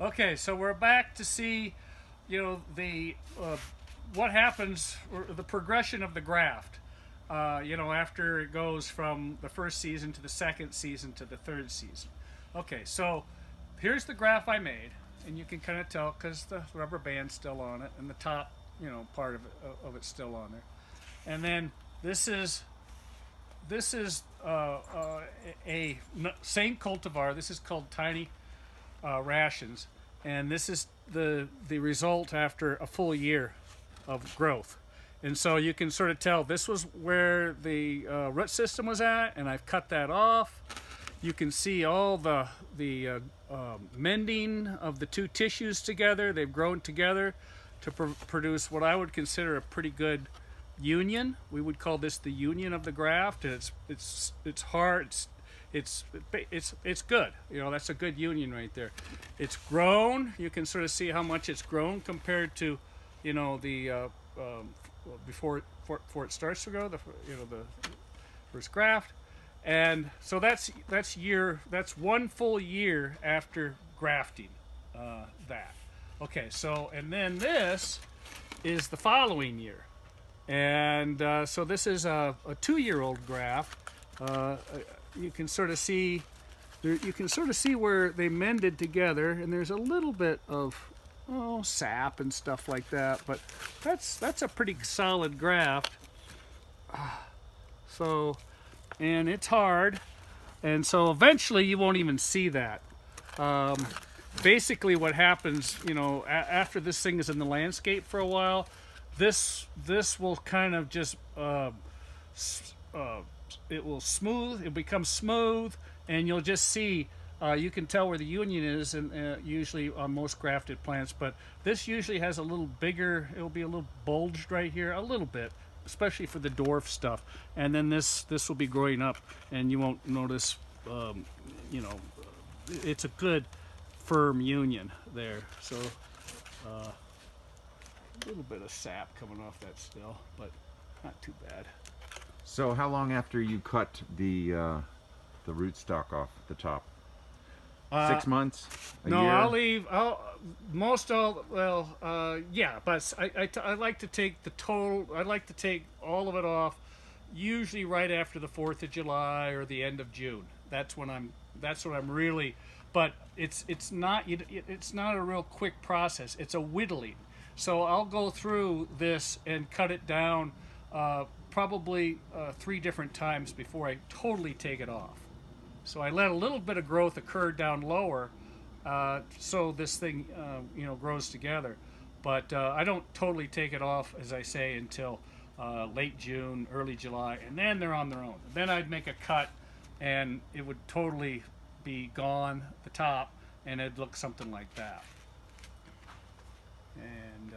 Okay, so we're back to see, the what happens, or the progression of the graft. After it goes from the first season to the second season to the third season. Okay, so here's the graph I made, and you can kind of tell because the rubber band's still on it, and the top, part of it's still on there. And then this is a same cultivar. This is called Tiny rations, and this is the result after a full year of growth. And so you can sort of tell this was where the root system was at, and I've cut that off. You can see all the mending of the two tissues together. They've grown together to produce what I would consider a pretty good union. We would call this the union of the graft, and it's hard. It's good. That's a good union right there. It's grown. You can sort of see how much it's grown compared to, the before it starts to grow. The first graft, and so that's one full year after grafting. That. Okay. So and then this is the following year, and so this is a 2-year-old graft. You can sort of see where they mended together, and there's a little bit of sap and stuff like that, but that's a pretty solid graft. So, and it's hard, and so eventually you won't even see that. Basically what happens, after this thing is in the landscape for a while, this will kind of just it'll become smooth, and you'll just see, you can tell where the union is, and usually on most grafted plants, but this usually has a little bigger, it'll be a little bulged right here, a little bit, especially for the dwarf stuff. And then this will be growing up, and you won't notice, it's a good firm union there. So a little bit of sap coming off that still, but not too bad. So how long after you cut the rootstock off the top? 6 months? A No, year? Yeah, but I like to take the total. I like to take all of it off, usually right after the 4th of July or the end of June. That's when I'm really. But it's not a real quick process. It's a whittling. So I'll go through this and cut it down, probably 3 different times before I totally take it off. So I let a little bit of growth occur down lower, so this thing, grows together. But I don't totally take it off, as I say, until late June, early July, and then they're on their own. Then I'd make a cut, and it would totally be gone, the top, and it'd look something like that. And